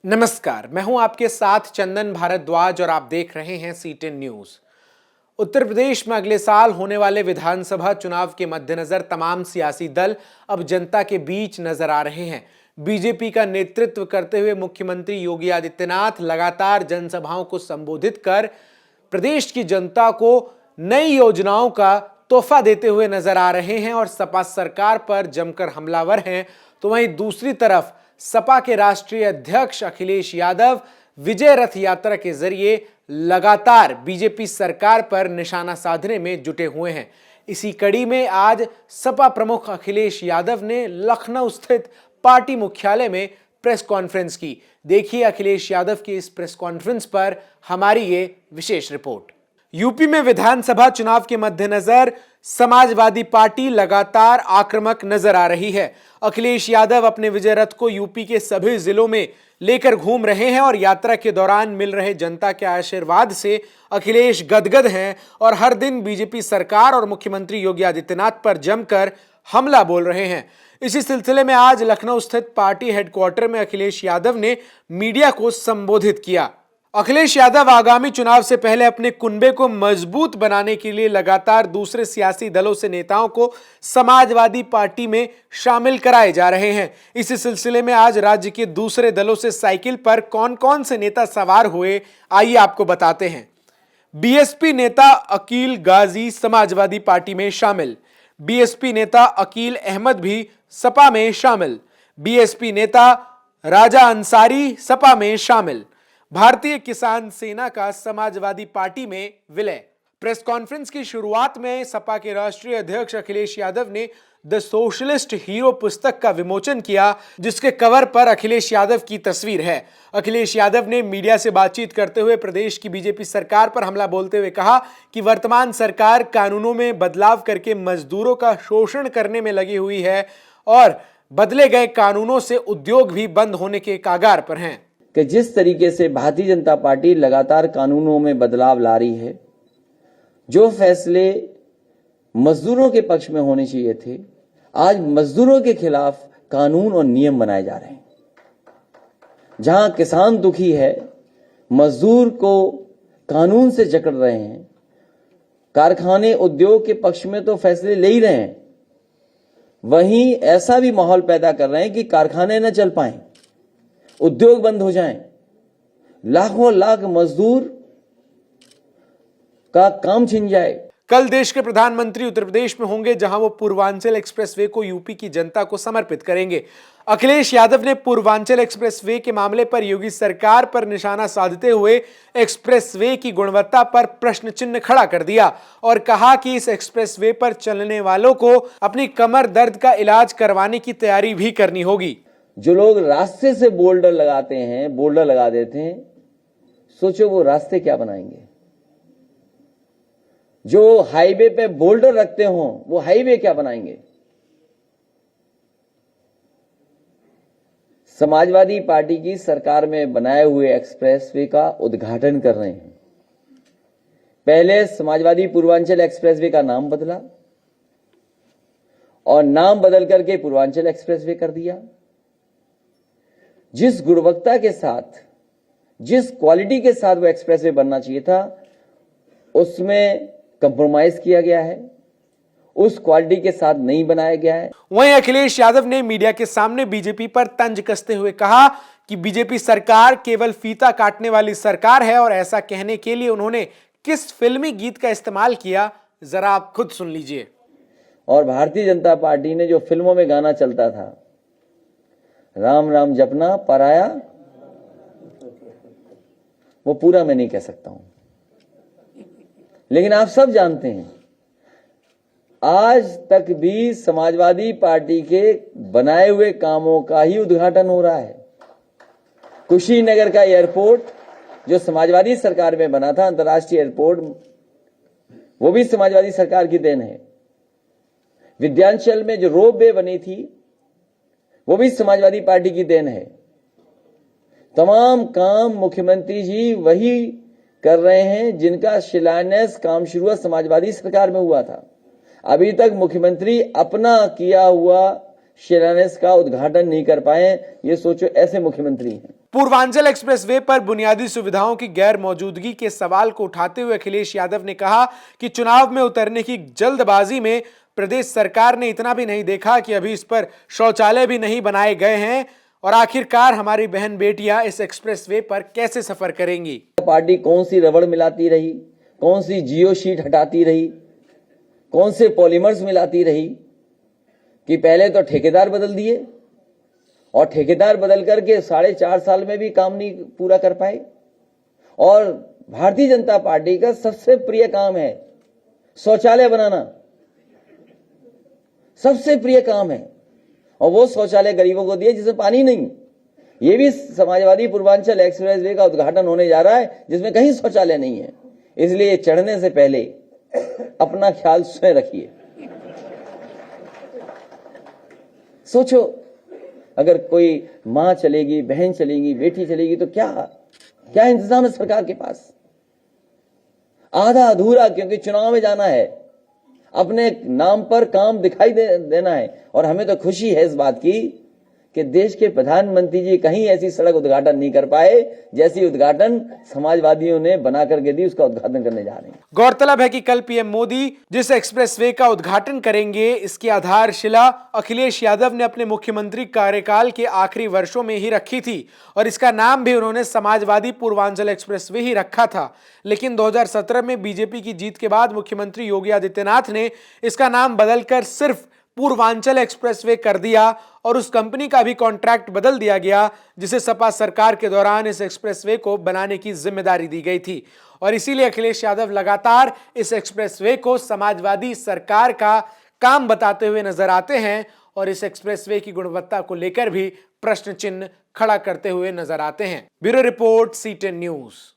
नमस्कार, मैं हूं आपके साथ चंदन भारद्वाज और आप देख रहे हैं C10 न्यूज। उत्तर प्रदेश में अगले साल होने वाले विधानसभा चुनाव के मद्देनजर तमाम सियासी दल अब जनता के बीच नजर आ रहे हैं। बीजेपी का नेतृत्व करते हुए मुख्यमंत्री योगी आदित्यनाथ लगातार जनसभाओं को संबोधित कर प्रदेश की जनता को नई योजनाओं का तोहफा देते हुए नजर आ रहे हैं और सपा सरकार पर जमकर हमलावर हैं। तो वहीं दूसरी तरफ सपा के राष्ट्रीय अध्यक्ष अखिलेश यादव विजय रथ यात्रा के जरिए लगातार बीजेपी सरकार पर निशाना साधने में जुटे हुए हैं। इसी कड़ी में आज सपा प्रमुख अखिलेश यादव ने लखनऊ स्थित पार्टी मुख्यालय में प्रेस कॉन्फ्रेंस की। देखिए अखिलेश यादव की इस प्रेस कॉन्फ्रेंस पर हमारी ये विशेष रिपोर्ट। यूपी में विधानसभा चुनाव के मद्देनजर समाजवादी पार्टी लगातार आक्रामक नजर आ रही है। अखिलेश यादव अपने विजय रथ को यूपी के सभी जिलों में लेकर घूम रहे हैं और यात्रा के दौरान मिल रहे जनता के आशीर्वाद से अखिलेश गदगद हैं और हर दिन बीजेपी सरकार और मुख्यमंत्री योगी आदित्यनाथ पर जमकर हमला बोल रहे हैं। इसी सिलसिले में आज लखनऊ स्थित पार्टी हेडक्वार्टर में अखिलेश यादव ने मीडिया को संबोधित किया। अखिलेश यादव आगामी चुनाव से पहले अपने कुनबे को मजबूत बनाने के लिए लगातार दूसरे सियासी दलों से नेताओं को समाजवादी पार्टी में शामिल कराए जा रहे हैं। इसी सिलसिले में आज राज्य के दूसरे दलों से साइकिल पर कौन कौन से नेता सवार हुए, आइए आपको बताते हैं। बीएसपी नेता अकील गाजी समाजवादी पार्टी में शामिल। बीएसपी नेता अकील अहमद भी सपा में शामिल। बीएसपी नेता राजा अंसारी सपा में शामिल। भारतीय किसान सेना का समाजवादी पार्टी में विलय। प्रेस कॉन्फ्रेंस की शुरुआत में सपा के राष्ट्रीय अध्यक्ष अखिलेश यादव ने द सोशलिस्ट हीरो पुस्तक का विमोचन किया, जिसके कवर पर अखिलेश यादव की तस्वीर है। अखिलेश यादव ने मीडिया से बातचीत करते हुए प्रदेश की बीजेपी सरकार पर हमला बोलते हुए कहा कि वर्तमान सरकार कानूनों में बदलाव करके मजदूरों का शोषण करने में लगी हुई है और बदले गए कानूनों से उद्योग भी बंद होने के कागार पर हैं। कि जिस तरीके से भारतीय जनता पार्टी लगातार कानूनों में बदलाव ला रही है, जो फैसले मजदूरों के पक्ष में होने चाहिए थे, आज मजदूरों के खिलाफ कानून और नियम बनाए जा रहे हैं। जहां किसान दुखी है, मजदूर को कानून से जकड़ रहे हैं, कारखाने उद्योग के पक्ष में तो फैसले ले ही रहे हैं, वहीं ऐसा भी माहौल पैदा कर रहे हैं कि कारखाने न चल पाएं, उद्योग बंद हो जाएं, लाखों लाख मजदूर का काम छिन जाए। कल देश के प्रधानमंत्री उत्तर प्रदेश में होंगे, जहां वो पूर्वांचल एक्सप्रेसवे को यूपी की जनता को समर्पित करेंगे। अखिलेश यादव ने पूर्वांचल एक्सप्रेसवे के मामले पर योगी सरकार पर निशाना साधते हुए एक्सप्रेसवे की गुणवत्ता पर प्रश्न चिन्ह खड़ा कर दिया और कहा कि इस एक्सप्रेसवे पर चलने वालों को अपनी कमर दर्द का इलाज करवाने की तैयारी भी करनी होगी। जो लोग रास्ते से बोल्डर लगाते हैं, बोल्डर लगा देते हैं, सोचो वो रास्ते क्या बनाएंगे। जो हाईवे पे बोल्डर रखते हों, वो हाईवे क्या बनाएंगे। समाजवादी पार्टी की सरकार में बनाए हुए एक्सप्रेसवे का उद्घाटन कर रहे हैं। पहले समाजवादी पूर्वांचल एक्सप्रेसवे का नाम बदला और नाम बदल करके पूर्वांचल एक्सप्रेसवे कर दिया। जिस गुणवत्ता के साथ, जिस क्वालिटी के साथ वो एक्सप्रेसवे बनना चाहिए था, उसमें कंप्रोमाइज किया गया है, उस क्वालिटी के साथ नहीं बनाया गया है। वहीं अखिलेश यादव ने मीडिया के सामने बीजेपी पर तंज कसते हुए कहा कि बीजेपी सरकार केवल फीता काटने वाली सरकार है और ऐसा कहने के लिए उन्होंने किस फिल्मी गीत का इस्तेमाल किया, जरा आप खुद सुन लीजिए। और भारतीय जनता पार्टी ने जो फिल्मों में गाना चलता था, राम राम जपना पराया, वो पूरा मैं नहीं कह सकता हूं, लेकिन आप सब जानते हैं आज तक भी समाजवादी पार्टी के बनाए हुए कामों का ही उद्घाटन हो रहा है। कुशीनगर का एयरपोर्ट जो समाजवादी सरकार में बना था, अंतर्राष्ट्रीय एयरपोर्ट, वो भी समाजवादी सरकार की देन है। विद्यांचल में जो रोपवे बनी थी, वो भी समाजवादी पार्टी की देन है। तमाम काम मुख्यमंत्री जी वही कर रहे हैं जिनका शिलान्यास काम शुरुआत समाजवादी सरकार में हुआ था। अभी तक मुख्यमंत्री अपना किया हुआ शिलान्यास का उद्घाटन नहीं कर पाए। ये सोचो, ऐसे मुख्यमंत्री हैं। पूर्वांचल एक्सप्रेसवे पर बुनियादी सुविधाओं की गैर मौजूदगी के सवाल को उठाते हुए अखिलेश यादव ने कहा कि चुनाव में उतरने की जल्दबाजी में प्रदेश सरकार ने इतना भी नहीं देखा कि अभी इस पर शौचालय भी नहीं बनाए गए हैं और आखिरकार हमारी बहन बेटियां इस एक्सप्रेसवे पर कैसे सफर करेंगी। पार्टी कौन सी रबड़ मिलाती रही, कौन सी जियो शीट हटाती रही, कौन से पॉलीमर्स मिलाती रही कि पहले तो ठेकेदार बदल दिए और ठेकेदार बदल करके 4.5 साल में भी काम नहीं पूरा कर पाए। और भारतीय जनता पार्टी का सबसे प्रिय काम है शौचालय बनाना, सबसे प्रिय काम है, और वो शौचालय गरीबों को दिए जिसमें पानी नहीं। ये भी समाजवादी पूर्वांचल एक्सप्रेसवे का उद्घाटन होने जा रहा है जिसमें कहीं शौचालय नहीं है। इसलिए चढ़ने से पहले अपना ख्याल स्वयं रखिए। सोचो, अगर कोई मां चलेगी, बहन चलेगी, बेटी चलेगी तो क्या इंतजाम है सरकार के पास? आधा अधूरा, क्योंकि चुनाव में जाना है, अपने नाम पर काम दिखाई देना है। और हमें तो खुशी है इस बात की कि देश के प्रधानमंत्री जी कहीं ऐसी सड़क उद्घाटन नहीं कर पाए जैसी उद्घाटन समाजवादियों ने बना करके दी, उसका उद्घाटन करने जा रहे हैं। गौरतलब है कि कल पीएम मोदी जिस एक्सप्रेसवे का उद्घाटन करेंगे, इसकी आधारशिला अखिलेश यादव ने अपने मुख्यमंत्री कार्यकाल के आखिरी वर्षों में ही रखी थी और इसका नाम भी उन्होंने समाजवादी पूर्वांचल एक्सप्रेसवे ही रखा था। लेकिन 2017 में बीजेपी की जीत के बाद मुख्यमंत्री योगी आदित्यनाथ ने इसका नाम बदलकर सिर्फ पूर्वांचल एक्सप्रेसवे कर दिया और उस कंपनी का भी कॉन्ट्रैक्ट बदल दिया गया जिसे सपा सरकार के दौरान इस एक्सप्रेसवे को बनाने की जिम्मेदारी दी गई थी। और इसीलिए अखिलेश यादव लगातार इस एक्सप्रेसवे को समाजवादी सरकार का काम बताते हुए नजर आते हैं और इस एक्सप्रेसवे की गुणवत्ता को लेकर भी प्रश्न चिन्ह खड़ा करते हुए नजर आते हैं। Bureau report, C10 news.